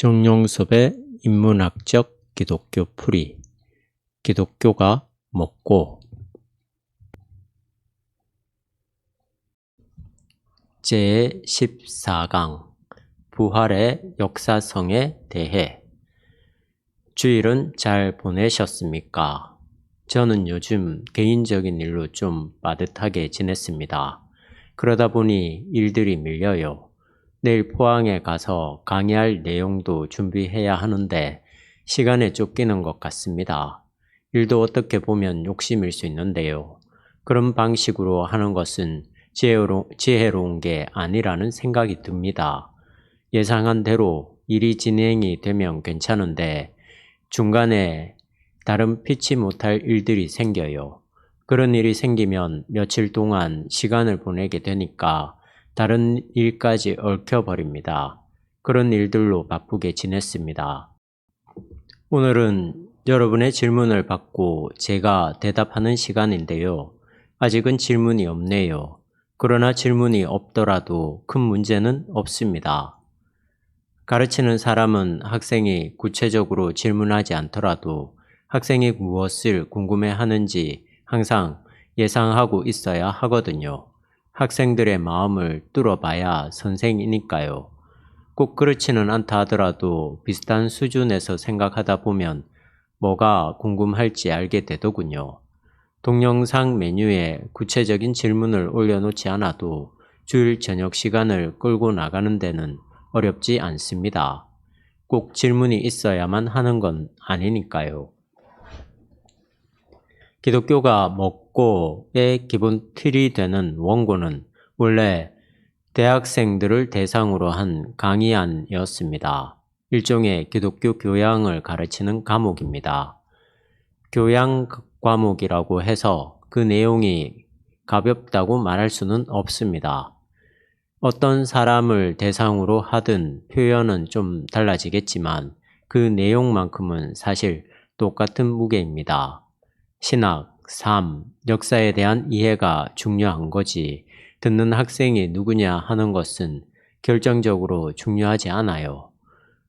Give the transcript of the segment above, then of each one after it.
정용섭의 인문학적 기독교 풀이. 기독교가 뭐고? 제14강 부활의 역사성에 대해. 주일은 잘 보내셨습니까? 저는 요즘 개인적인 일로 좀 빠듯하게 지냈습니다. 그러다 보니 일들이 밀려요. 내일 포항에 가서 강의할 내용도 준비해야 하는데 시간에 쫓기는 것 같습니다. 일도 어떻게 보면 욕심일 수 있는데요. 그런 방식으로 하는 것은 지혜로운 게 아니라는 생각이 듭니다. 예상한 대로 일이 진행이 되면 괜찮은데 중간에 다른 피치 못할 일들이 생겨요. 그런 일이 생기면 며칠 동안 시간을 보내게 되니까 다른 일까지 얽혀버립니다. 그런 일들로 바쁘게 지냈습니다. 오늘은 여러분의 질문을 받고 제가 대답하는 시간인데요. 아직은 질문이 없네요. 그러나 질문이 없더라도 큰 문제는 없습니다. 가르치는 사람은 학생이 구체적으로 질문하지 않더라도 학생이 무엇을 궁금해하는지 항상 예상하고 있어야 하거든요. 학생들의 마음을 뚫어봐야 선생이니까요. 꼭 그렇지는 않다 하더라도 비슷한 수준에서 생각하다 보면 뭐가 궁금할지 알게 되더군요. 동영상 메뉴에 구체적인 질문을 올려놓지 않아도 주일 저녁 시간을 끌고 나가는 데는 어렵지 않습니다. 꼭 질문이 있어야만 하는 건 아니니까요. 기독교가 뭐고의 기본 틀이 되는 원고는 원래 대학생들을 대상으로 한 강의안이었습니다. 일종의 기독교 교양을 가르치는 과목입니다. 교양 과목이라고 해서 그 내용이 가볍다고 말할 수는 없습니다. 어떤 사람을 대상으로 하든 표현은 좀 달라지겠지만 그 내용만큼은 사실 똑같은 무게입니다. 신학, 삶, 역사에 대한 이해가 중요한 거지 듣는 학생이 누구냐 하는 것은 결정적으로 중요하지 않아요.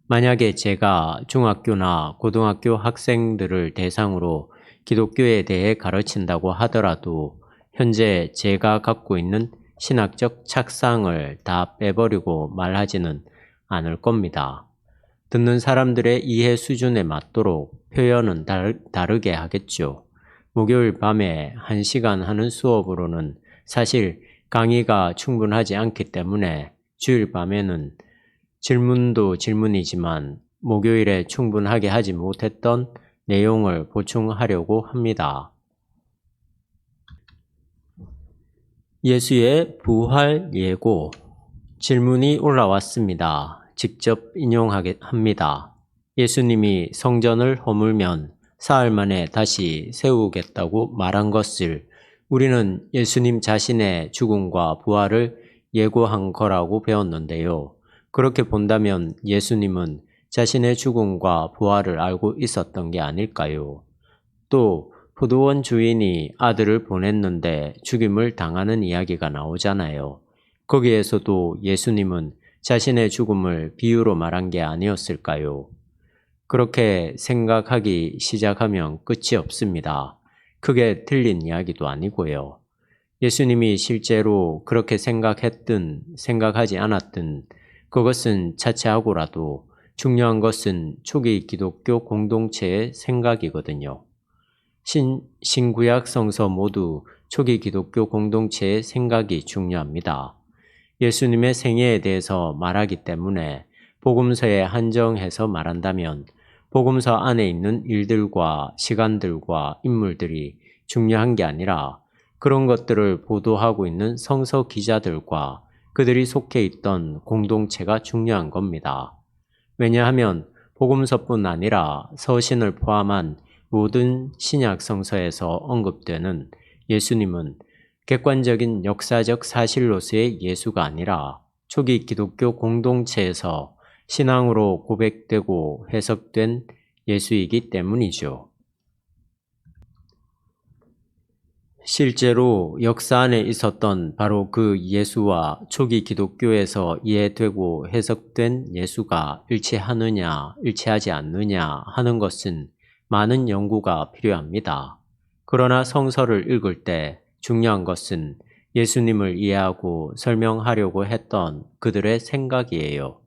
만약에 제가 중학교나 고등학교 학생들을 대상으로 기독교에 대해 가르친다고 하더라도 현재 제가 갖고 있는 신학적 착상을 다 빼버리고 말하지는 않을 겁니다. 듣는 사람들의 이해 수준에 맞도록 표현은 다르게 하겠죠. 목요일 밤에 1시간 하는 수업으로는 사실 강의가 충분하지 않기 때문에 주일 밤에는 질문도 질문이지만 목요일에 충분하게 하지 못했던 내용을 보충하려고 합니다. 예수의 부활 예고. 질문이 올라왔습니다. 직접 인용합니다. 예수님이 성전을 허물면 사흘 만에 다시 세우겠다고 말한 것을 우리는 예수님 자신의 죽음과 부활을 예고한 거라고 배웠는데요. 그렇게 본다면 예수님은 자신의 죽음과 부활을 알고 있었던 게 아닐까요? 또 포도원 주인이 아들을 보냈는데 죽임을 당하는 이야기가 나오잖아요. 거기에서도 예수님은 자신의 죽음을 비유로 말한 게 아니었을까요? 그렇게 생각하기 시작하면 끝이 없습니다. 크게 틀린 이야기도 아니고요. 예수님이 실제로 그렇게 생각했든 생각하지 않았든 그것은 차치하고라도 중요한 것은 초기 기독교 공동체의 생각이거든요. 신구약 성서 모두 초기 기독교 공동체의 생각이 중요합니다. 예수님의 생애에 대해서 말하기 때문에 복음서에 한정해서 말한다면 복음서 안에 있는 일들과 시간들과 인물들이 중요한 게 아니라 그런 것들을 보도하고 있는 성서 기자들과 그들이 속해 있던 공동체가 중요한 겁니다. 왜냐하면 복음서뿐 아니라 서신을 포함한 모든 신약 성서에서 언급되는 예수님은 객관적인 역사적 사실로서의 예수가 아니라 초기 기독교 공동체에서 신앙으로 고백되고 해석된 예수이기 때문이죠. 실제로 역사 안에 있었던 바로 그 예수와 초기 기독교에서 이해되고 해석된 예수가 일치하느냐, 일치하지 않느냐 하는 것은 많은 연구가 필요합니다. 그러나 성서를 읽을 때 중요한 것은 예수님을 이해하고 설명하려고 했던 그들의 생각이에요.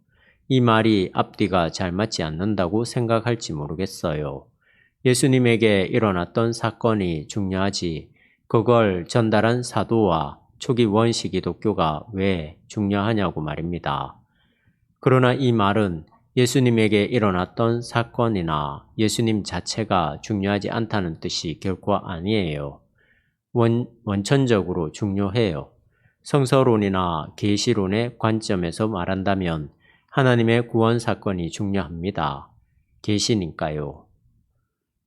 이 말이 앞뒤가 잘 맞지 않는다고 생각할지 모르겠어요. 예수님에게 일어났던 사건이 중요하지 그걸 전달한 사도와 초기 원시 기독교가 왜 중요하냐고 말입니다. 그러나 이 말은 예수님에게 일어났던 사건이나 예수님 자체가 중요하지 않다는 뜻이 결코 아니에요. 원천적으로 중요해요. 성서론이나 계시론의 관점에서 말한다면 하나님의 구원 사건이 중요합니다. 계시니까요.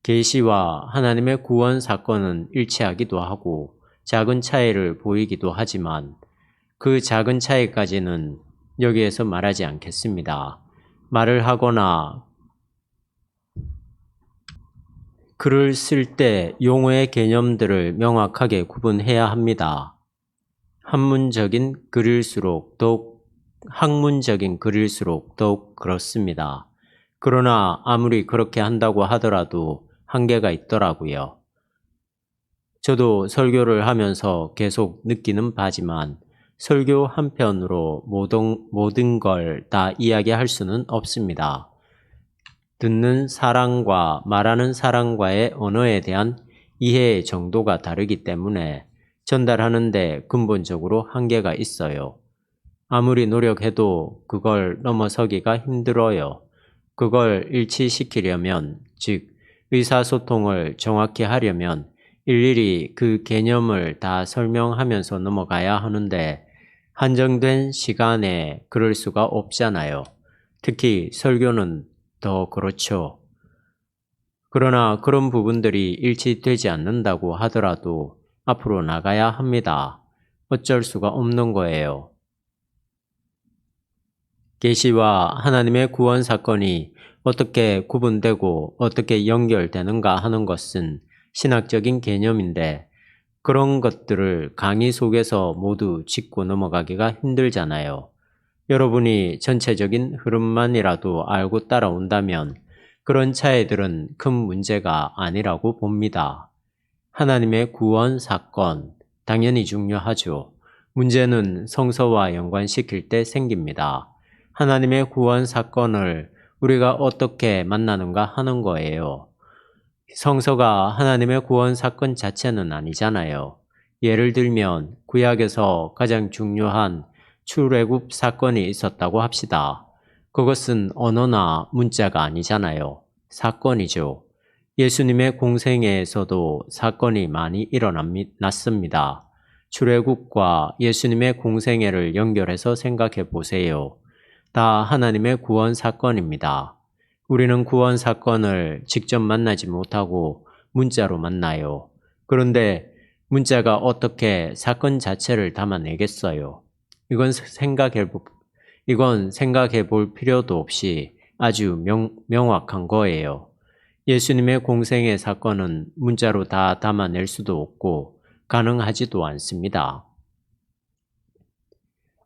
계시와 하나님의 구원 사건은 일치하기도 하고 작은 차이를 보이기도 하지만 그 작은 차이까지는 여기에서 말하지 않겠습니다. 말을 하거나 글을 쓸 때 용어의 개념들을 명확하게 구분해야 합니다. 학문적인 글일수록 더욱 그렇습니다. 그러나 아무리 그렇게 한다고 하더라도 한계가 있더라고요. 저도 설교를 하면서 계속 느끼는 바지만 설교 한편으로 모든 걸 다 이야기할 수는 없습니다. 듣는 사람과 말하는 사람과의 언어에 대한 이해의 정도가 다르기 때문에 전달하는데 근본적으로 한계가 있어요. 아무리 노력해도 그걸 넘어서기가 힘들어요. 그걸 일치시키려면, 즉 의사소통을 정확히 하려면 일일이 그 개념을 다 설명하면서 넘어가야 하는데 한정된 시간에 그럴 수가 없잖아요. 특히 설교는 더 그렇죠. 그러나 그런 부분들이 일치되지 않는다고 하더라도 앞으로 나가야 합니다. 어쩔 수가 없는 거예요. 계시와 하나님의 구원 사건이 어떻게 구분되고 어떻게 연결되는가 하는 것은 신학적인 개념인데 그런 것들을 강의 속에서 모두 짚고 넘어가기가 힘들잖아요. 여러분이 전체적인 흐름만이라도 알고 따라온다면 그런 차이들은 큰 문제가 아니라고 봅니다. 하나님의 구원 사건, 당연히 중요하죠. 문제는 성서와 연관시킬 때 생깁니다. 하나님의 구원 사건을 우리가 어떻게 만나는가 하는 거예요. 성서가 하나님의 구원 사건 자체는 아니잖아요. 예를 들면 구약에서 가장 중요한 출애굽 사건이 있었다고 합시다. 그것은 언어나 문자가 아니잖아요. 사건이죠. 예수님의 공생애에서도 사건이 많이 일어났습니다. 출애굽과 예수님의 공생애를 연결해서 생각해 보세요. 다 하나님의 구원 사건입니다. 우리는 구원 사건을 직접 만나지 못하고 문자로 만나요. 그런데 문자가 어떻게 사건 자체를 담아내겠어요? 이건 생각해 볼 필요도 없이 아주 명확한 거예요. 예수님의 공생의 사건은 문자로 다 담아낼 수도 없고 가능하지도 않습니다.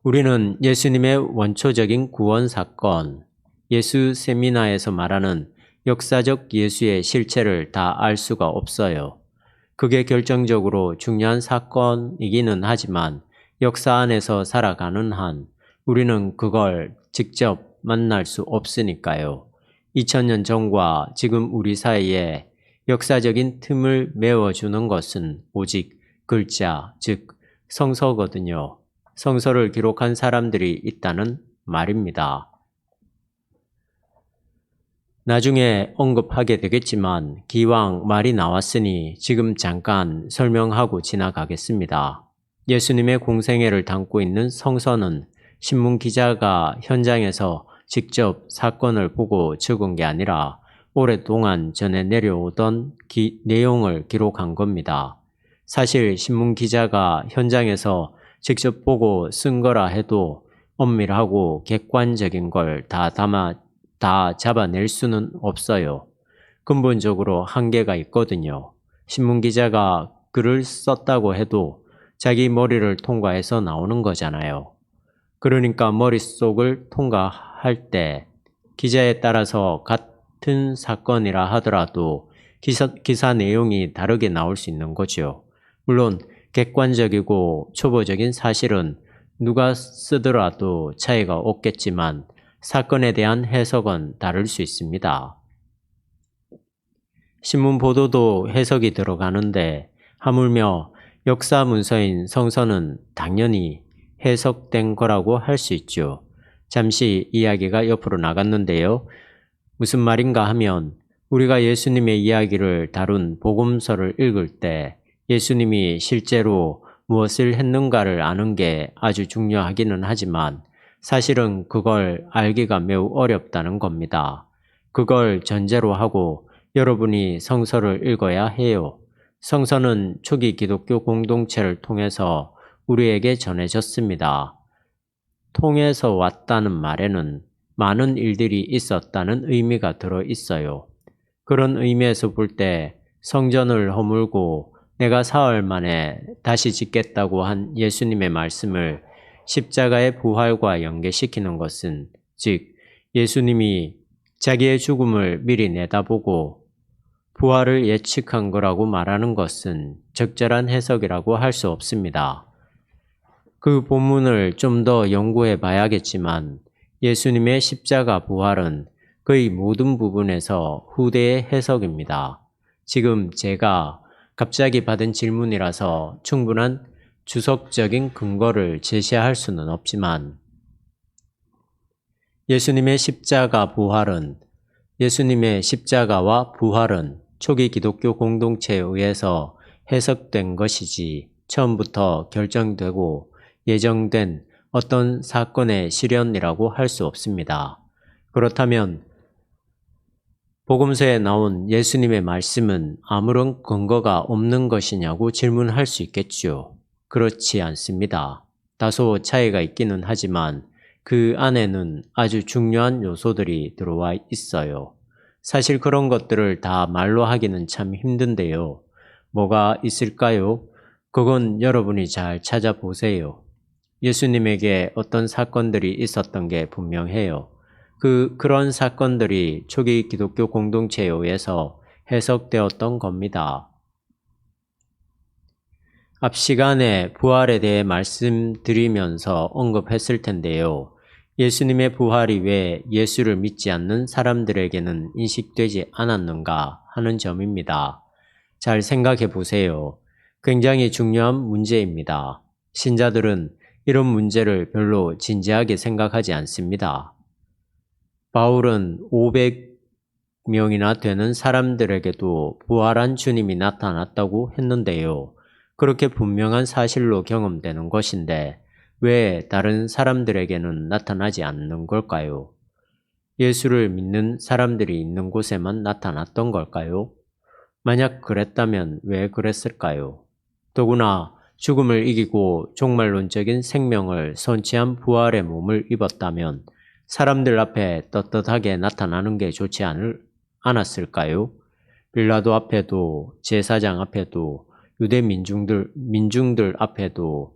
우리는 예수님의 원초적인 구원 사건, 예수 세미나에서 말하는 역사적 예수의 실체를 다 알 수가 없어요. 그게 결정적으로 중요한 사건이기는 하지만 역사 안에서 살아가는 한 우리는 그걸 직접 만날 수 없으니까요. 2000년 전과 지금 우리 사이에 역사적인 틈을 메워주는 것은 오직 글자, 즉 성서거든요. 성서를 기록한 사람들이 있다는 말입니다. 나중에 언급하게 되겠지만 기왕 말이 나왔으니 지금 잠깐 설명하고 지나가겠습니다. 예수님의 공생애를 담고 있는 성서는 신문 기자가 현장에서 직접 사건을 보고 적은 게 아니라 오랫동안 전해 내려오던 내용을 기록한 겁니다. 사실 신문 기자가 현장에서 직접 보고 쓴 거라 해도 엄밀하고 객관적인 걸 다 잡아낼 수는 없어요. 근본적으로 한계가 있거든요. 신문 기자가 글을 썼다고 해도 자기 머리를 통과해서 나오는 거잖아요. 그러니까 머릿속을 통과할 때 기자에 따라서 같은 사건이라 하더라도 기사 내용이 다르게 나올 수 있는 거죠. 물론 객관적이고 초보적인 사실은 누가 쓰더라도 차이가 없겠지만 사건에 대한 해석은 다를 수 있습니다. 신문 보도도 해석이 들어가는데 하물며 역사 문서인 성서는 당연히 해석된 거라고 할 수 있죠. 잠시 이야기가 옆으로 나갔는데요. 무슨 말인가 하면 우리가 예수님의 이야기를 다룬 복음서를 읽을 때 예수님이 실제로 무엇을 했는가를 아는 게 아주 중요하기는 하지만 사실은 그걸 알기가 매우 어렵다는 겁니다. 그걸 전제로 하고 여러분이 성서를 읽어야 해요. 성서는 초기 기독교 공동체를 통해서 우리에게 전해졌습니다. 통해서 왔다는 말에는 많은 일들이 있었다는 의미가 들어 있어요. 그런 의미에서 볼 때 성전을 허물고 내가 사흘 만에 다시 짓겠다고 한 예수님의 말씀을 십자가의 부활과 연계시키는 것은, 즉 예수님이 자기의 죽음을 미리 내다보고 부활을 예측한 거라고 말하는 것은 적절한 해석이라고 할 수 없습니다. 그 본문을 좀 더 연구해 봐야겠지만 예수님의 십자가 부활은 거의 모든 부분에서 후대의 해석입니다. 지금 제가 갑자기 받은 질문이라서 충분한 주석적인 근거를 제시할 수는 없지만 예수님의 십자가와 부활은 초기 기독교 공동체에 의해서 해석된 것이지 처음부터 결정되고 예정된 어떤 사건의 실현이라고 할 수 없습니다. 그렇다면 복음서에 나온 예수님의 말씀은 아무런 근거가 없는 것이냐고 질문할 수 있겠죠. 그렇지 않습니다. 다소 차이가 있기는 하지만 그 안에는 아주 중요한 요소들이 들어와 있어요. 사실 그런 것들을 다 말로 하기는 참 힘든데요. 뭐가 있을까요? 그건 여러분이 잘 찾아보세요. 예수님에게 어떤 사건들이 있었던 게 분명해요. 그런 사건들이 초기 기독교 공동체에 의해서 해석되었던 겁니다. 앞 시간에 부활에 대해 말씀드리면서 언급했을 텐데요. 예수님의 부활이 왜 예수를 믿지 않는 사람들에게는 인식되지 않았는가 하는 점입니다. 잘 생각해 보세요. 굉장히 중요한 문제입니다. 신자들은 이런 문제를 별로 진지하게 생각하지 않습니다. 바울은 500명이나 되는 사람들에게도 부활한 주님이 나타났다고 했는데요. 그렇게 분명한 사실로 경험되는 것인데 왜 다른 사람들에게는 나타나지 않는 걸까요? 예수를 믿는 사람들이 있는 곳에만 나타났던 걸까요? 만약 그랬다면 왜 그랬을까요? 더구나 죽음을 이기고 종말론적인 생명을 선취한 부활의 몸을 입었다면 사람들 앞에 떳떳하게 나타나는 게 좋지 않았을까요? 빌라도 앞에도 제사장 앞에도 유대 민중들 앞에도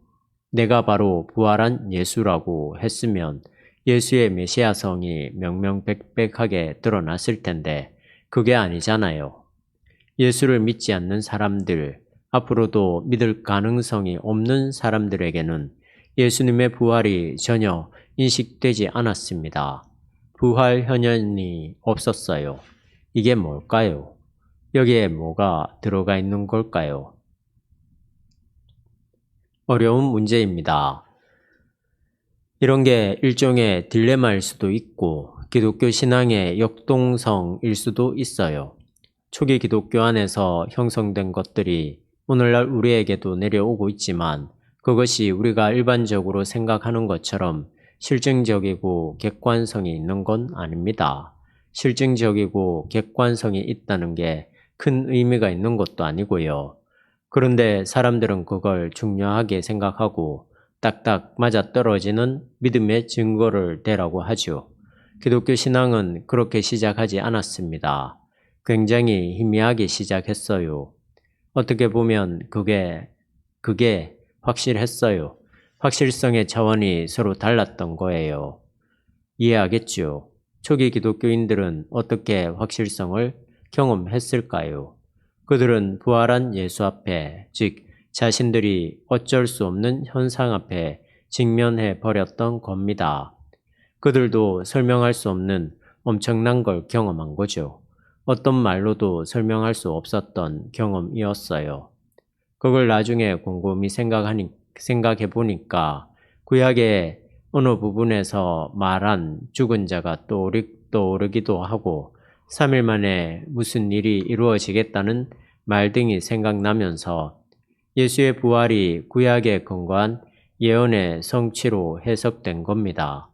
내가 바로 부활한 예수라고 했으면 예수의 메시아성이 명명백백하게 드러났을 텐데 그게 아니잖아요. 예수를 믿지 않는 사람들, 앞으로도 믿을 가능성이 없는 사람들에게는 예수님의 부활이 전혀 인식되지 않았습니다. 부활 현현이 없었어요. 이게 뭘까요? 여기에 뭐가 들어가 있는 걸까요? 어려운 문제입니다. 이런 게 일종의 딜레마일 수도 있고 기독교 신앙의 역동성일 수도 있어요. 초기 기독교 안에서 형성된 것들이 오늘날 우리에게도 내려오고 있지만 그것이 우리가 일반적으로 생각하는 것처럼 실증적이고 객관성이 있는 건 아닙니다. 실증적이고 객관성이 있다는 게 큰 의미가 있는 것도 아니고요. 그런데 사람들은 그걸 중요하게 생각하고 딱딱 맞아떨어지는 믿음의 증거를 대라고 하죠. 기독교 신앙은 그렇게 시작하지 않았습니다. 굉장히 희미하게 시작했어요. 어떻게 보면 그게 확실했어요. 확실성의 차원이 서로 달랐던 거예요. 이해하겠죠? 초기 기독교인들은 어떻게 확실성을 경험했을까요? 그들은 부활한 예수 앞에, 즉 자신들이 어쩔 수 없는 현상 앞에 직면해 버렸던 겁니다. 그들도 설명할 수 없는 엄청난 걸 경험한 거죠. 어떤 말로도 설명할 수 없었던 경험이었어요. 그걸 나중에 곰곰이 생각해 보니까 구약의 어느 부분에서 말한 죽은 자가 떠오르기도 하고 3일 만에 무슨 일이 이루어지겠다는 말 등이 생각나면서 예수의 부활이 구약에 근거한 예언의 성취로 해석된 겁니다.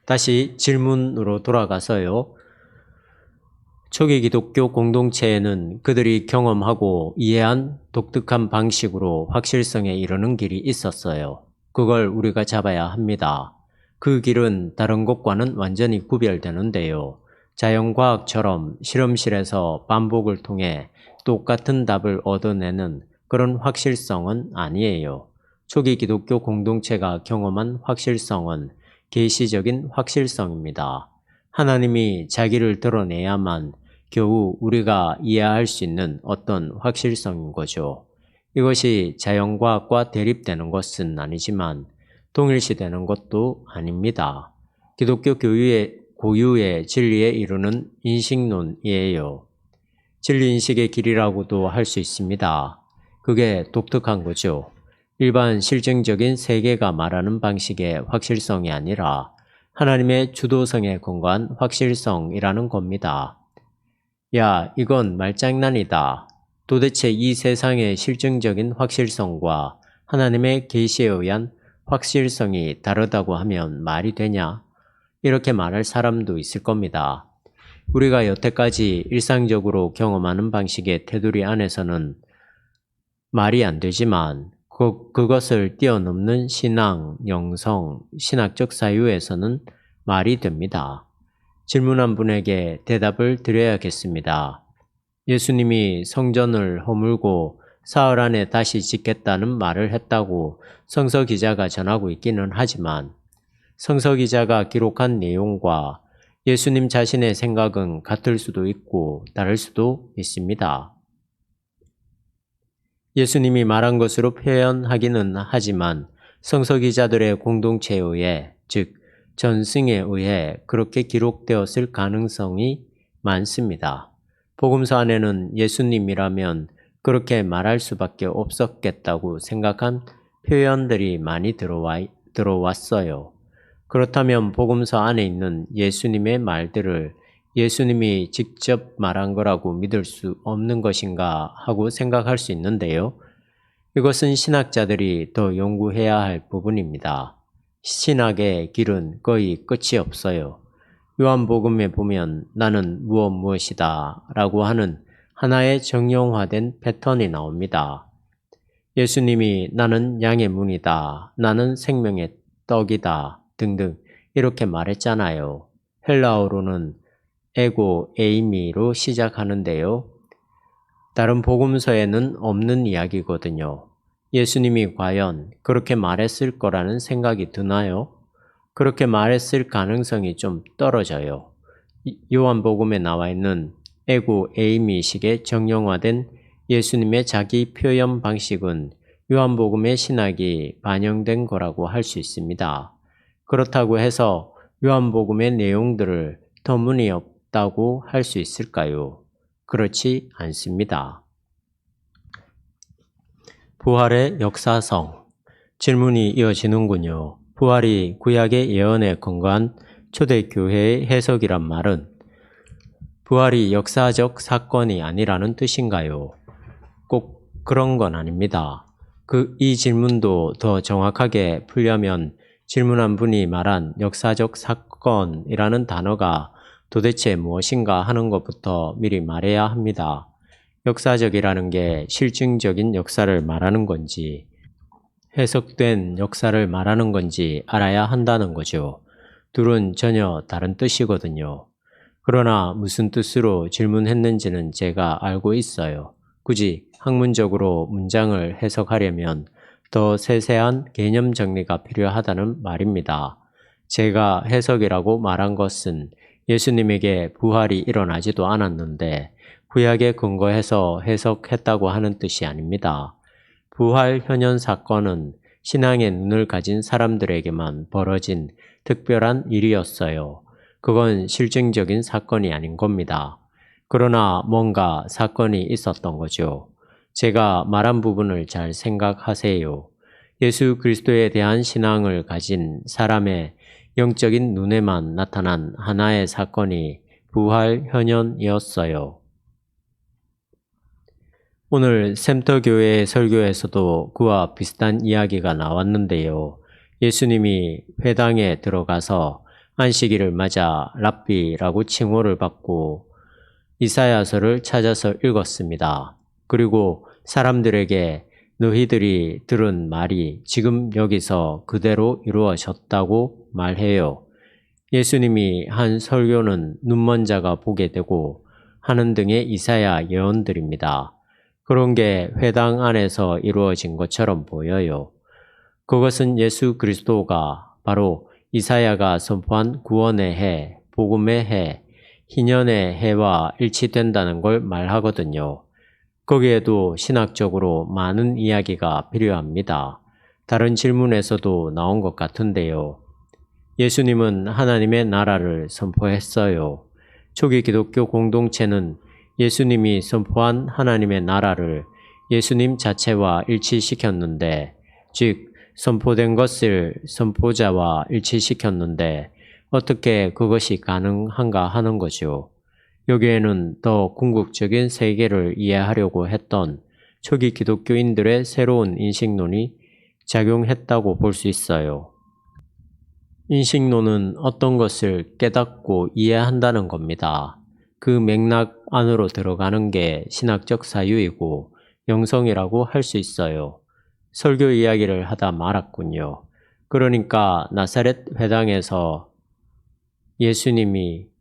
다시 질문으로 돌아가서요. 초기 기독교 공동체에는 그들이 경험하고 이해한 독특한 방식으로 확실성에 이르는 길이 있었어요. 그걸 우리가 잡아야 합니다. 그 길은 다른 것과는 완전히 구별되는데요. 자연과학처럼 실험실에서 반복을 통해 똑같은 답을 얻어내는 그런 확실성은 아니에요. 초기 기독교 공동체가 경험한 확실성은 계시적인 확실성입니다. 하나님이 자기를 드러내야만 겨우 우리가 이해할 수 있는 어떤 확실성인 거죠. 이것이 자연과학과 대립되는 것은 아니지만 동일시되는 것도 아닙니다. 기독교 고유의 진리에 이르는 인식론이에요. 진리인식의 길이라고도 할 수 있습니다. 그게 독특한 거죠. 일반 실증적인 세계가 말하는 방식의 확실성이 아니라 하나님의 주도성에 근거한 확실성이라는 겁니다. 야, 이건 말장난이다. 도대체 이 세상의 실증적인 확실성과 하나님의 계시에 의한 확실성이 다르다고 하면 말이 되냐? 이렇게 말할 사람도 있을 겁니다. 우리가 여태까지 일상적으로 경험하는 방식의 테두리 안에서는 말이 안 되지만 그것을 뛰어넘는 신앙, 영성, 신학적 사유에서는 말이 됩니다. 질문한 분에게 대답을 드려야겠습니다. 예수님이 성전을 허물고 사흘 안에 다시 짓겠다는 말을 했다고 성서 기자가 전하고 있기는 하지만 성서 기자가 기록한 내용과 예수님 자신의 생각은 같을 수도 있고 다를 수도 있습니다. 예수님이 말한 것으로 표현하기는 하지만 성서 기자들의 공동체에 의해, 즉 전승에 의해 그렇게 기록되었을 가능성이 많습니다. 복음서 안에는 예수님이라면 그렇게 말할 수밖에 없었겠다고 생각한 표현들이 많이 들어왔어요. 그렇다면 복음서 안에 있는 예수님의 말들을 예수님이 직접 말한 거라고 믿을 수 없는 것인가 하고 생각할 수 있는데요. 이것은 신학자들이 더 연구해야 할 부분입니다. 신학의 길은 거의 끝이 없어요. 요한복음에 보면 나는 무엇이다 라고 하는 하나의 정형화된 패턴이 나옵니다. 예수님이 나는 양의 문이다, 나는 생명의 떡이다 등등 이렇게 말했잖아요. 헬라어로는 에고 에이미로 시작하는데요. 다른 복음서에는 없는 이야기거든요. 예수님이 과연 그렇게 말했을 거라는 생각이 드나요? 그렇게 말했을 가능성이 좀 떨어져요. 요한복음에 나와 있는 에고 에이미식의 정형화된 예수님의 자기 표현 방식은 요한복음의 신학이 반영된 거라고 할 수 있습니다. 그렇다고 해서 요한복음의 내용들을 터무니없다고 할 수 있을까요? 그렇지 않습니다. 부활의 역사성. 질문이 이어지는군요. 부활이 구약의 예언에 근거한 초대교회의 해석이란 말은 부활이 역사적 사건이 아니라는 뜻인가요? 꼭 그런 건 아닙니다. 이 질문도 더 정확하게 풀려면 질문한 분이 말한 역사적 사건이라는 단어가 도대체 무엇인가 하는 것부터 미리 말해야 합니다. 역사적이라는 게 실증적인 역사를 말하는 건지 해석된 역사를 말하는 건지 알아야 한다는 거죠. 둘은 전혀 다른 뜻이거든요. 그러나 무슨 뜻으로 질문했는지는 제가 알고 있어요. 굳이 학문적으로 문장을 해석하려면 더 세세한 개념 정리가 필요하다는 말입니다. 제가 해석이라고 말한 것은 예수님에게 부활이 일어나지도 않았는데 구약에 근거해서 해석했다고 하는 뜻이 아닙니다. 부활 현현 사건은 신앙의 눈을 가진 사람들에게만 벌어진 특별한 일이었어요. 그건 실증적인 사건이 아닌 겁니다. 그러나 뭔가 사건이 있었던 거죠. 제가 말한 부분을 잘 생각하세요. 예수 그리스도에 대한 신앙을 가진 사람의 영적인 눈에만 나타난 하나의 사건이 부활 현현이었어요. 오늘 샘터교회 설교에서도 그와 비슷한 이야기가 나왔는데요. 예수님이 회당에 들어가서 안식일을 맞아 랍비라고 칭호를 받고 이사야서를 찾아서 읽었습니다. 그리고 사람들에게 너희들이 들은 말이 지금 여기서 그대로 이루어졌다고 말해요. 예수님이 한 설교는 눈먼 자가 보게 되고 하는 등의 이사야 예언들입니다. 그런 게 회당 안에서 이루어진 것처럼 보여요. 그것은 예수 그리스도가 바로 이사야가 선포한 구원의 해, 복음의 해, 희년의 해와 일치된다는 걸 말하거든요. 거기에도 신학적으로 많은 이야기가 필요합니다. 다른 질문에서도 나온 것 같은데요. 예수님은 하나님의 나라를 선포했어요. 초기 기독교 공동체는 예수님이 선포한 하나님의 나라를 예수님 자체와 일치시켰는데, 즉 선포된 것을 선포자와 일치시켰는데 어떻게 그것이 가능한가 하는 거죠. 여기에는 더 궁극적인 세계를 이해하려고 했던 초기 기독교인들의 새로운 인식론이 작용했다고 볼 수 있어요. 인식론은 어떤 것을 깨닫고 이해한다는 겁니다. 그 맥락 안으로 들어가는 게 신학적 사유이고 영성이라고 할 수 있어요. 설교 이야기를 하다 말았군요. 그러니까 나사렛 회당에서 예수님이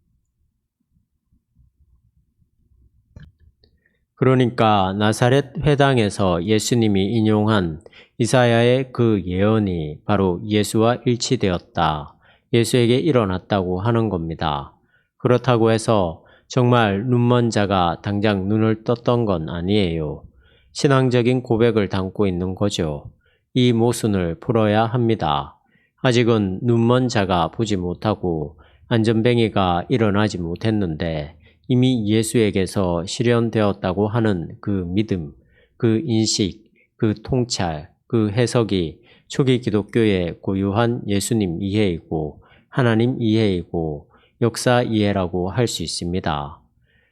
인용한 이사야의 그 예언이 바로 예수와 일치되었다. 예수에게 일어났다고 하는 겁니다. 그렇다고 해서 정말 눈먼 자가 당장 눈을 떴던 건 아니에요. 신앙적인 고백을 담고 있는 거죠. 이 모순을 풀어야 합니다. 아직은 눈먼 자가 보지 못하고 안전뱅이가 일어나지 못했는데 이미 예수에게서 실현되었다고 하는 그 믿음, 그 인식, 그 통찰, 그 해석이 초기 기독교의 고유한 예수님 이해이고 하나님 이해이고 역사 이해라고 할 수 있습니다.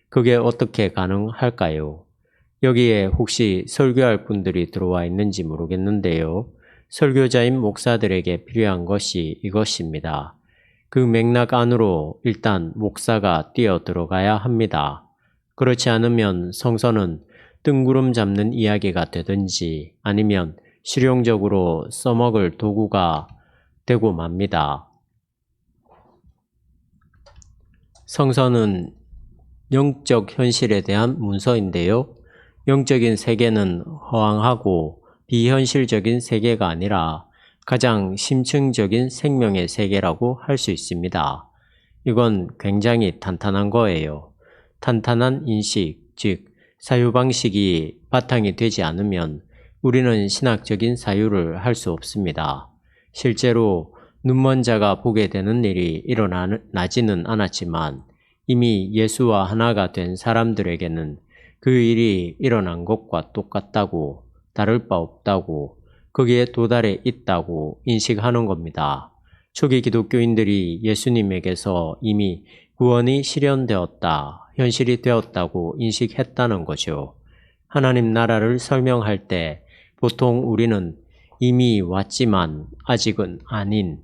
그게 어떻게 가능할까요? 여기에 혹시 설교할 분들이 들어와 있는지 모르겠는데요. 설교자인 목사들에게 필요한 것이 이것입니다. 그 맥락 안으로 일단 목사가 뛰어 들어가야 합니다. 그렇지 않으면 성서는 뜬구름 잡는 이야기가 되든지 아니면 실용적으로 써먹을 도구가 되고 맙니다. 성서는 영적 현실에 대한 문서인데요. 영적인 세계는 허황하고 비현실적인 세계가 아니라 가장 심층적인 생명의 세계라고 할 수 있습니다. 이건 굉장히 탄탄한 거예요. 탄탄한 인식, 즉 사유방식이 바탕이 되지 않으면 우리는 신학적인 사유를 할 수 없습니다. 실제로 눈먼 자가 보게 되는 일이 일어나지는 않았지만 이미 예수와 하나가 된 사람들에게는 그 일이 일어난 것과 똑같다고, 다를 바 없다고, 거기에 도달해 있다고 인식하는 겁니다. 초기 기독교인들이 예수님에게서 이미 구원이 실현되었다, 현실이 되었다고 인식했다는 거죠. 하나님 나라를 설명할 때 보통 우리는 이미 왔지만 아직은 아닌,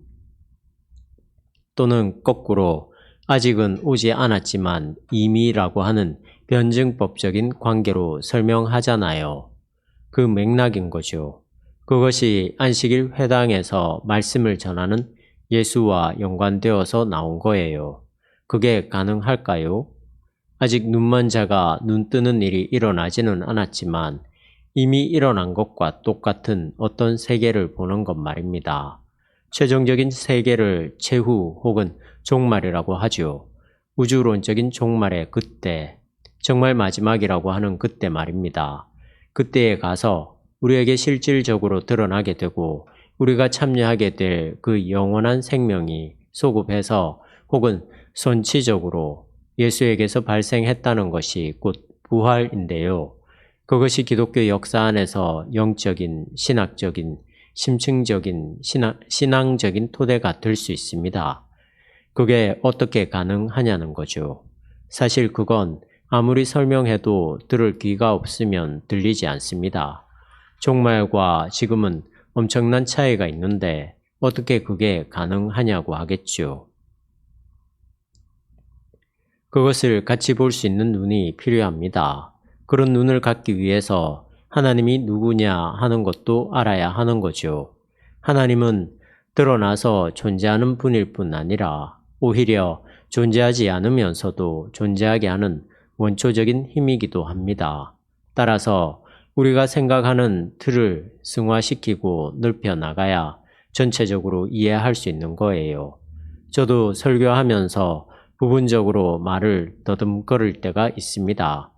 또는 거꾸로 아직은 오지 않았지만 이미라고 하는 변증법적인 관계로 설명하잖아요. 그 맥락인 거죠. 그것이 안식일 회당에서 말씀을 전하는 예수와 연관되어서 나온 거예요. 그게 가능할까요? 아직 눈먼 자가 눈 뜨는 일이 일어나지는 않았지만 이미 일어난 것과 똑같은 어떤 세계를 보는 것 말입니다. 최종적인 세계를 최후 혹은 종말이라고 하죠. 우주론적인 종말의 그때, 정말 마지막이라고 하는 그때 말입니다. 그때에 가서 우리에게 실질적으로 드러나게 되고 우리가 참여하게 될 그 영원한 생명이 소급해서 혹은 선치적으로 예수에게서 발생했다는 것이 곧 부활인데요. 그것이 기독교 역사 안에서 영적인, 신학적인, 심층적인, 신앙적인 토대가 될 수 있습니다. 그게 어떻게 가능하냐는 거죠. 사실 그건 아무리 설명해도 들을 귀가 없으면 들리지 않습니다. 종말과 지금은 엄청난 차이가 있는데 어떻게 그게 가능하냐고 하겠죠. 그것을 같이 볼 수 있는 눈이 필요합니다. 그런 눈을 갖기 위해서 하나님이 누구냐 하는 것도 알아야 하는 거죠. 하나님은 드러나서 존재하는 분일 뿐 아니라 오히려 존재하지 않으면서도 존재하게 하는 원초적인 힘이기도 합니다. 따라서 우리가 생각하는 틀을 승화시키고 넓혀 나가야 전체적으로 이해할 수 있는 거예요. 저도 설교하면서 부분적으로 말을 더듬거릴 때가 있습니다.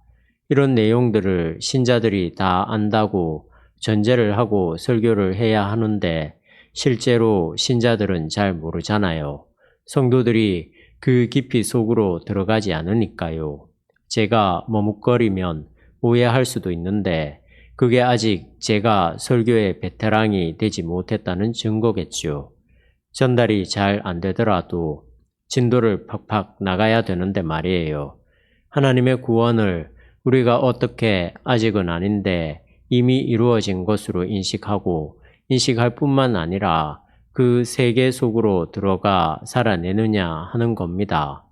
이런 내용들을 신자들이 다 안다고 전제를 하고 설교를 해야 하는데 실제로 신자들은 잘 모르잖아요. 성도들이 그 깊이 속으로 들어가지 않으니까요. 제가 머뭇거리면 오해할 수도 있는데 그게 아직 제가 설교의 베테랑이 되지 못했다는 증거겠죠. 전달이 잘 안 되더라도 진도를 팍팍 나가야 되는데 말이에요. 하나님의 구원을 우리가 어떻게 아직은 아닌데 이미 이루어진 것으로 인식할 뿐만 아니라 그 세계 속으로 들어가 살아내느냐 하는 겁니다.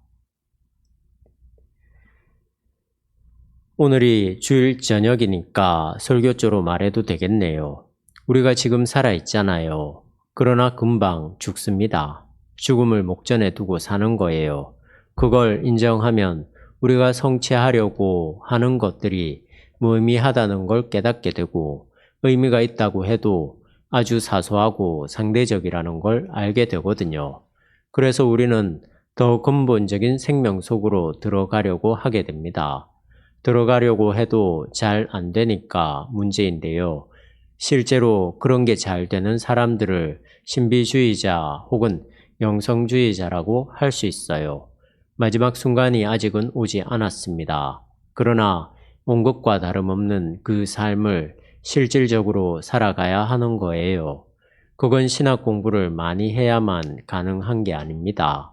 오늘이 주일 저녁이니까 설교조로 말해도 되겠네요. 우리가 지금 살아있잖아요. 그러나 금방 죽습니다. 죽음을 목전에 두고 사는 거예요. 그걸 인정하면 우리가 성취하려고 하는 것들이 무의미하다는 걸 깨닫게 되고 의미가 있다고 해도 아주 사소하고 상대적이라는 걸 알게 되거든요. 그래서 우리는 더 근본적인 생명 속으로 들어가려고 하게 됩니다. 들어가려고 해도 잘 안 되니까 문제인데요. 실제로 그런 게 잘 되는 사람들을 신비주의자 혹은 영성주의자라고 할 수 있어요. 마지막 순간이 아직은 오지 않았습니다. 그러나 온 것과 다름없는 그 삶을 실질적으로 살아가야 하는 거예요. 그건 신학 공부를 많이 해야만 가능한 게 아닙니다.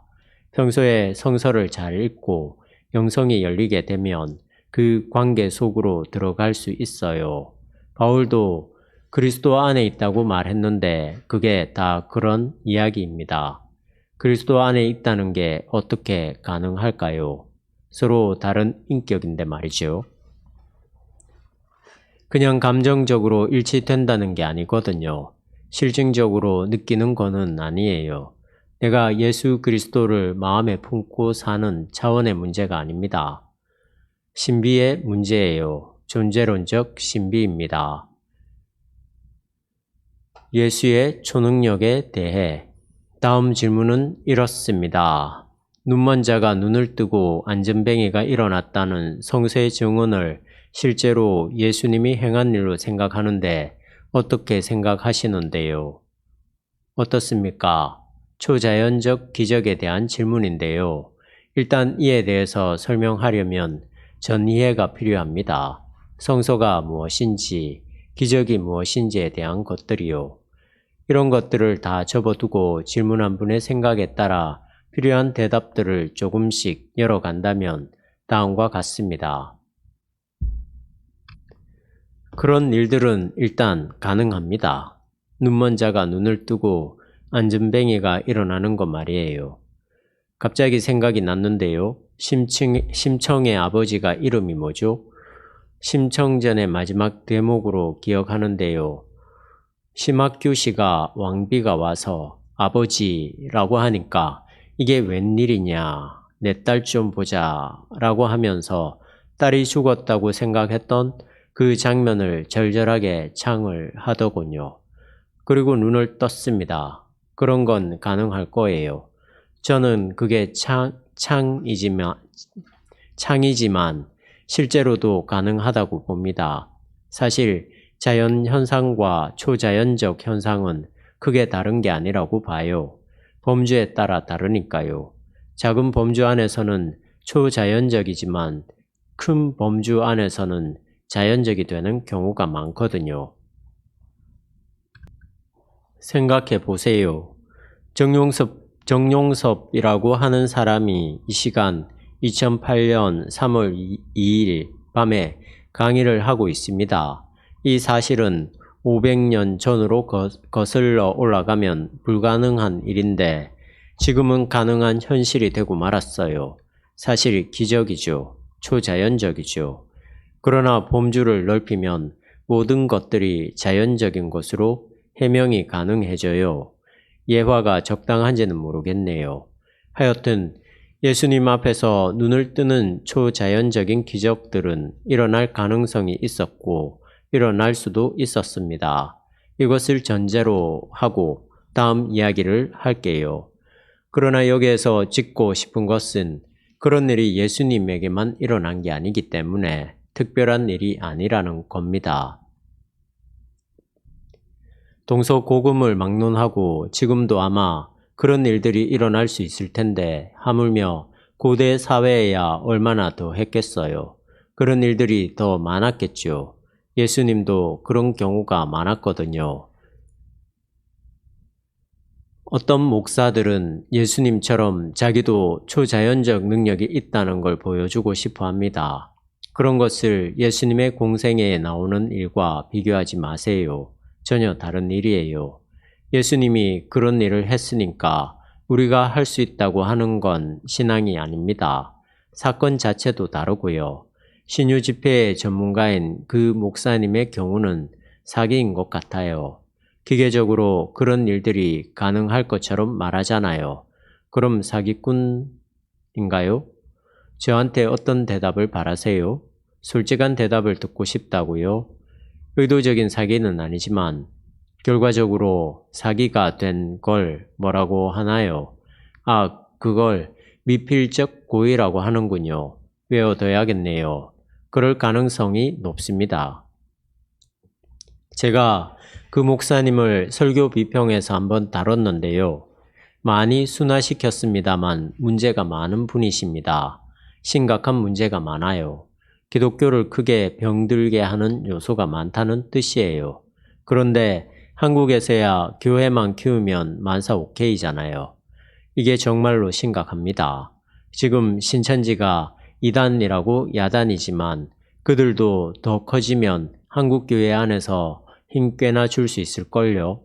평소에 성서를 잘 읽고 영성이 열리게 되면 그 관계 속으로 들어갈 수 있어요. 바울도 그리스도 안에 있다고 말했는데 그게 다 그런 이야기입니다. 그리스도 안에 있다는 게 어떻게 가능할까요? 서로 다른 인격인데 말이죠. 그냥 감정적으로 일치된다는 게 아니거든요. 실증적으로 느끼는 거는 아니에요. 내가 예수 그리스도를 마음에 품고 사는 차원의 문제가 아닙니다. 신비의 문제예요. 존재론적 신비입니다. 예수의 초능력에 대해 다음 질문은 이렇습니다. 눈먼 자가 눈을 뜨고 안전뱅이가 일어났다는 성서의 증언을 실제로 예수님이 행한 일로 생각하는데 어떻게 생각하시는데요? 어떻습니까? 초자연적 기적에 대한 질문인데요. 일단 이에 대해서 설명하려면 전이해가 필요합니다. 성서가 무엇인지, 기적이 무엇인지에 대한 것들이요. 이런 것들을 다 접어두고 질문한 분의 생각에 따라 필요한 대답들을 조금씩 열어간다면 다음과 같습니다. 그런 일들은 일단 가능합니다. 눈먼 자가 눈을 뜨고 안전뱅이가 일어나는 것 말이에요. 갑자기 생각이 났는데요. 심청의 아버지가 이름이 뭐죠? 심청전의 마지막 대목으로 기억하는데요. 심학규 씨가 왕비가 와서 아버지라고 하니까 이게 웬일이냐 내 딸 좀 보자 라고 하면서 딸이 죽었다고 생각했던 그 장면을 절절하게 창을 하더군요. 그리고 눈을 떴습니다. 그런 건 가능할 거예요. 저는 그게 창이지만 실제로도 가능하다고 봅니다. 사실 자연 현상과 초자연적 현상은 크게 다른 게 아니라고 봐요. 범주에 따라 다르니까요. 작은 범주 안에서는 초자연적이지만 큰 범주 안에서는 자연적이 되는 경우가 많거든요. 생각해 보세요. 정용섭이라고 하는 사람이 이 시간 2008년 3월 2일 밤에 강의를 하고 있습니다. 이 사실은 500년 전으로 거슬러 올라가면 불가능한 일인데 지금은 가능한 현실이 되고 말았어요. 사실 기적이죠. 초자연적이죠. 그러나 범주를 넓히면 모든 것들이 자연적인 것으로 해명이 가능해져요. 예화가 적당한지는 모르겠네요. 하여튼 예수님 앞에서 눈을 뜨는 초자연적인 기적들은 일어날 가능성이 있었고 일어날 수도 있었습니다. 이것을 전제로 하고 다음 이야기를 할게요. 그러나 여기에서 짚고 싶은 것은 그런 일이 예수님에게만 일어난 게 아니기 때문에 특별한 일이 아니라는 겁니다. 동서고금을 막론하고 지금도 아마 그런 일들이 일어날 수 있을 텐데 하물며 고대 사회에야 얼마나 더 했겠어요. 그런 일들이 더 많았겠죠. 예수님도 그런 경우가 많았거든요. 어떤 목사들은 예수님처럼 자기도 초자연적 능력이 있다는 걸 보여주고 싶어 합니다. 그런 것을 예수님의 공생애에 나오는 일과 비교하지 마세요. 전혀 다른 일이에요. 예수님이 그런 일을 했으니까 우리가 할 수 있다고 하는 건 신앙이 아닙니다. 사건 자체도 다르고요. 신유 집회의 전문가인 그 목사님의 경우는 사기인 것 같아요. 기계적으로 그런 일들이 가능할 것처럼 말하잖아요. 그럼 사기꾼인가요? 저한테 어떤 대답을 바라세요? 솔직한 대답을 듣고 싶다고요? 의도적인 사기는 아니지만 결과적으로 사기가 된 걸 뭐라고 하나요? 아, 그걸 미필적 고의라고 하는군요. 외워둬야겠네요. 그럴 가능성이 높습니다. 제가 그 목사님을 설교 비평에서 한번 다뤘는데요. 많이 순화시켰습니다만 문제가 많은 분이십니다. 심각한 문제가 많아요. 기독교를 크게 병들게 하는 요소가 많다는 뜻이에요. 그런데 한국에서야 교회만 키우면 만사 오케이잖아요. 이게 정말로 심각합니다. 지금 신천지가 이단이라고 야단이지만 그들도 더 커지면 한국교회 안에서 힘 꽤나 줄 수 있을걸요.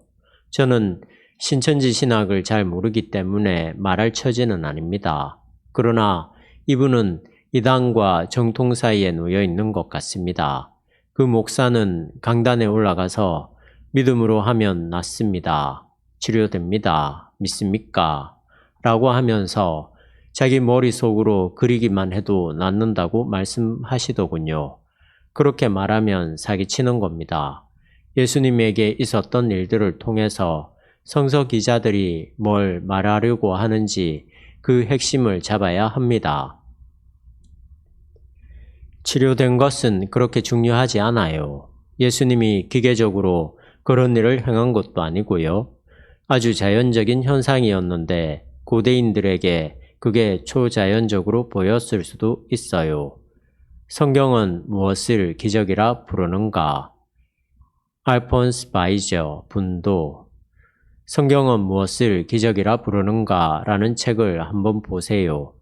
저는 신천지 신학을 잘 모르기 때문에 말할 처지는 아닙니다. 그러나 이분은 이단과 정통 사이에 놓여 있는 것 같습니다. 그 목사는 강단에 올라가서 믿음으로 하면 낫습니다. 치료됩니다. 믿습니까? 라고 하면서 자기 머릿속으로 그리기만 해도 낫는다고 말씀하시더군요. 그렇게 말하면 사기치는 겁니다. 예수님에게 있었던 일들을 통해서 성서 기자들이 뭘 말하려고 하는지 그 핵심을 잡아야 합니다. 치료된 것은 그렇게 중요하지 않아요. 예수님이 기계적으로 그런 일을 행한 것도 아니고요. 아주 자연적인 현상이었는데 고대인들에게 그게 초자연적으로 보였을 수도 있어요. 성경은 무엇을 기적이라 부르는가? 알폰스 바이저 분도 성경은 무엇을 기적이라 부르는가? 라는 책을 한번 보세요.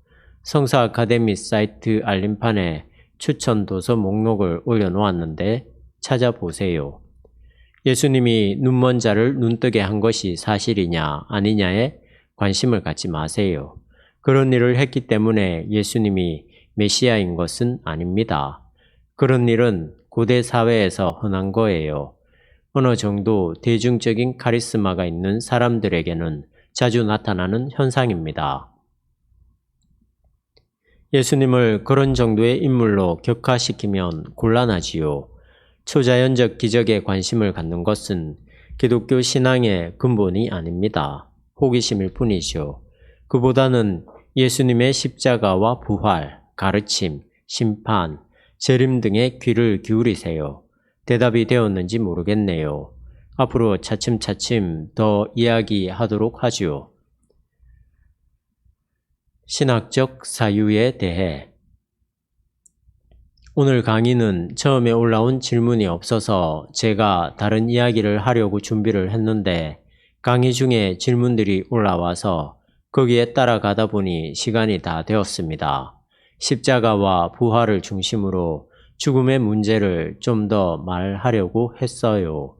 성서 아카데미 사이트 알림판에 추천 도서 목록을 올려놓았는데 찾아보세요. 예수님이 눈먼 자를 눈뜨게 한 것이 사실이냐 아니냐에 관심을 갖지 마세요. 그런 일을 했기 때문에 예수님이 메시아인 것은 아닙니다. 그런 일은 고대 사회에서 흔한 거예요. 어느 정도 대중적인 카리스마가 있는 사람들에게는 자주 나타나는 현상입니다. 예수님을 그런 정도의 인물로 격화시키면 곤란하지요. 초자연적 기적에 관심을 갖는 것은 기독교 신앙의 근본이 아닙니다. 호기심일 뿐이죠. 그보다는 예수님의 십자가와 부활, 가르침, 심판, 재림 등의 귀를 기울이세요. 대답이 되었는지 모르겠네요. 앞으로 차츰차츰 더 이야기하도록 하지요. 신학적 사유에 대해 오늘 강의는 처음에 올라온 질문이 없어서 제가 다른 이야기를 하려고 준비를 했는데 강의 중에 질문들이 올라와서 거기에 따라가다 보니 시간이 다 되었습니다. 십자가와 부활을 중심으로 죽음의 문제를 좀 더 말하려고 했어요.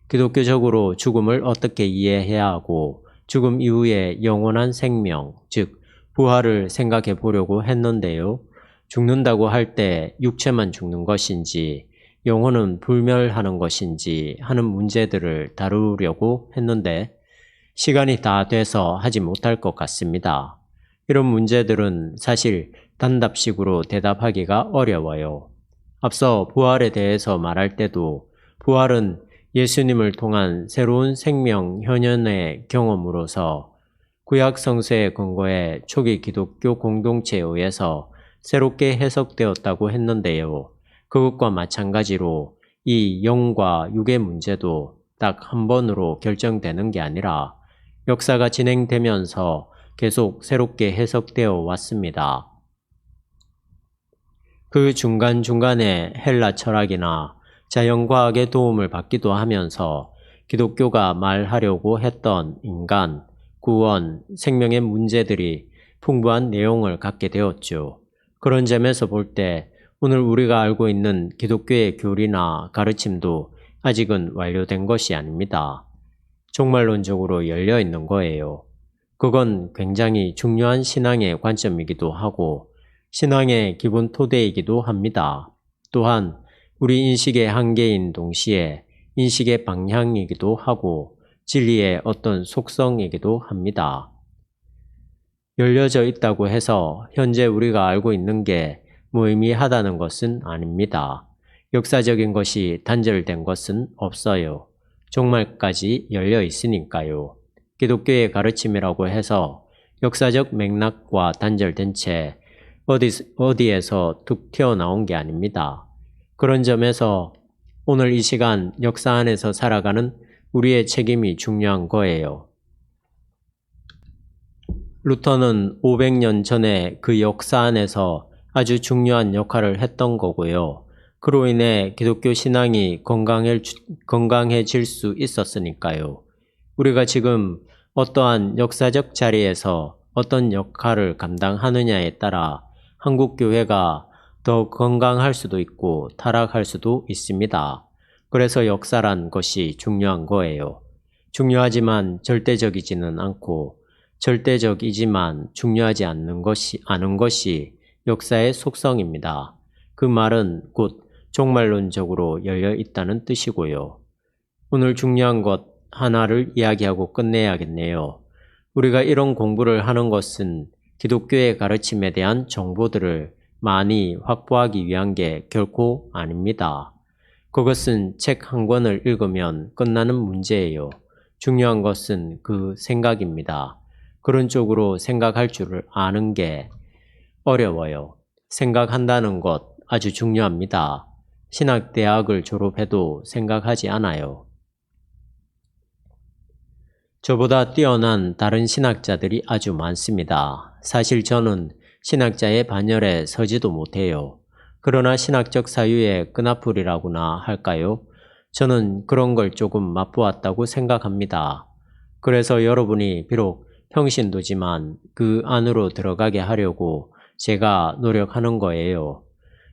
기독교적으로 죽음을 어떻게 이해해야 하고 죽음 이후의 영원한 생명, 즉 부활을 생각해 보려고 했는데요. 죽는다고 할 때 육체만 죽는 것인지 영혼은 불멸하는 것인지 하는 문제들을 다루려고 했는데 시간이 다 돼서 하지 못할 것 같습니다. 이런 문제들은 사실 단답식으로 대답하기가 어려워요. 앞서 부활에 대해서 말할 때도 부활은 예수님을 통한 새로운 생명 현현의 경험으로서 구약 성서에 근거해 초기 기독교 공동체에 의해서 새롭게 해석되었다고 했는데요. 그것과 마찬가지로 이 영과 육의 문제도 딱 한 번으로 결정되는 게 아니라 역사가 진행되면서 계속 새롭게 해석되어 왔습니다. 그 중간중간에 헬라 철학이나 자연과학의 도움을 받기도 하면서 기독교가 말하려고 했던 인간, 구원, 생명의 문제들이 풍부한 내용을 갖게 되었죠. 그런 점에서 볼 때 오늘 우리가 알고 있는 기독교의 교리나 가르침도 아직은 완료된 것이 아닙니다. 종말론적으로 열려 있는 거예요. 그건 굉장히 중요한 신앙의 관점이기도 하고 신앙의 기본 토대이기도 합니다. 또한 우리 인식의 한계인 동시에 인식의 방향이기도 하고 진리의 어떤 속성이기도 합니다. 열려져 있다고 해서 현재 우리가 알고 있는 게 무의미하다는 것은 아닙니다. 역사적인 것이 단절된 것은 없어요. 종말까지 열려 있으니까요. 기독교의 가르침이라고 해서 역사적 맥락과 단절된 채 어디에서 툭 튀어나온 게 아닙니다. 그런 점에서 오늘 이 시간 역사 안에서 살아가는 우리의 책임이 중요한 거예요. 루터는 500년 전에 그 역사 안에서 아주 중요한 역할을 했던 거고요. 그로 인해 기독교 신앙이 건강해질 수 있었으니까요. 우리가 지금 어떠한 역사적 자리에서 어떤 역할을 감당하느냐에 따라 한국 교회가 더 건강할 수도 있고 타락할 수도 있습니다. 그래서 역사란 것이 중요한 거예요. 중요하지만 절대적이지는 않고 절대적이지만 중요하지 않은 것이 역사의 속성입니다. 그 말은 곧 종말론적으로 열려 있다는 뜻이고요. 오늘 중요한 것 하나를 이야기하고 끝내야겠네요. 우리가 이런 공부를 하는 것은 기독교의 가르침에 대한 정보들을 많이 확보하기 위한 게 결코 아닙니다. 그것은 책 한 권을 읽으면 끝나는 문제예요. 중요한 것은 그 생각입니다. 그런 쪽으로 생각할 줄을 아는 게 어려워요. 생각한다는 것 아주 중요합니다. 신학대학을 졸업해도 생각하지 않아요. 저보다 뛰어난 다른 신학자들이 아주 많습니다. 사실 저는 신학자의 반열에 서지도 못해요. 그러나 신학적 사유의 끈앞풀이라고나 할까요? 저는 그런 걸 조금 맛보았다고 생각합니다. 그래서 여러분이 비록 평신도지만 그 안으로 들어가게 하려고 제가 노력하는 거예요.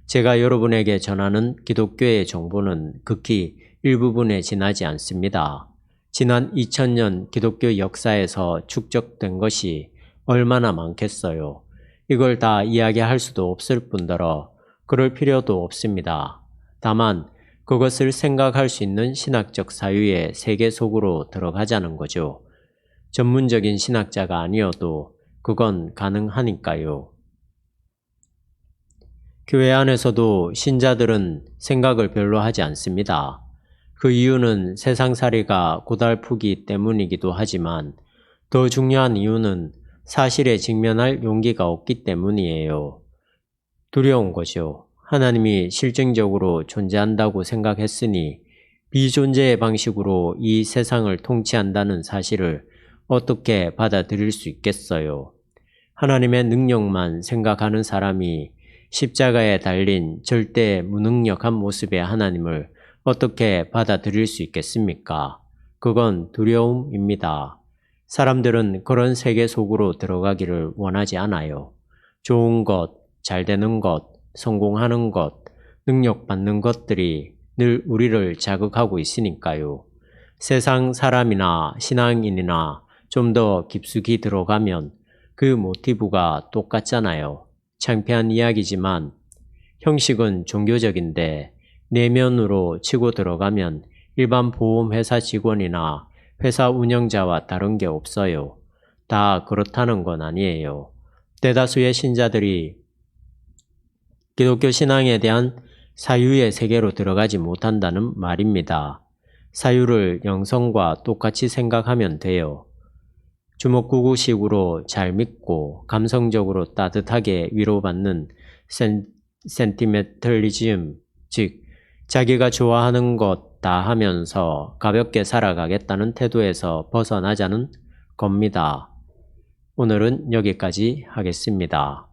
제가 여러분에게 전하는 기독교의 정보는 극히 일부분에 지나지 않습니다. 지난 2000년 기독교 역사에서 축적된 것이 얼마나 많겠어요. 이걸 다 이야기할 수도 없을 뿐더러 그럴 필요도 없습니다. 다만 그것을 생각할 수 있는 신학적 사유의 세계 속으로 들어가자는 거죠. 전문적인 신학자가 아니어도 그건 가능하니까요. 교회 안에서도 신자들은 생각을 별로 하지 않습니다. 그 이유는 세상살이가 고달프기 때문이기도 하지만 더 중요한 이유는 사실에 직면할 용기가 없기 때문이에요. 두려운 거죠. 하나님이 실증적으로 존재한다고 생각했으니 비존재의 방식으로 이 세상을 통치한다는 사실을 어떻게 받아들일 수 있겠어요? 하나님의 능력만 생각하는 사람이 십자가에 달린 절대 무능력한 모습의 하나님을 어떻게 받아들일 수 있겠습니까? 그건 두려움입니다. 사람들은 그런 세계 속으로 들어가기를 원하지 않아요. 좋은 것, 잘 되는 것, 성공하는 것, 능력받는 것들이 늘 우리를 자극하고 있으니까요. 세상 사람이나 신앙인이나 좀 더 깊숙이 들어가면 그 모티브가 똑같잖아요. 창피한 이야기지만 형식은 종교적인데 내면으로 치고 들어가면 일반 보험회사 직원이나 회사 운영자와 다른 게 없어요. 다 그렇다는 건 아니에요. 대다수의 신자들이 기독교 신앙에 대한 사유의 세계로 들어가지 못한다는 말입니다. 사유를 영성과 똑같이 생각하면 돼요. 주먹구구식으로 잘 믿고 감성적으로 따뜻하게 위로받는 센티멘털리즘, 즉 자기가 좋아하는 것 다 하면서 가볍게 살아가겠다는 태도에서 벗어나자는 겁니다. 오늘은 여기까지 하겠습니다.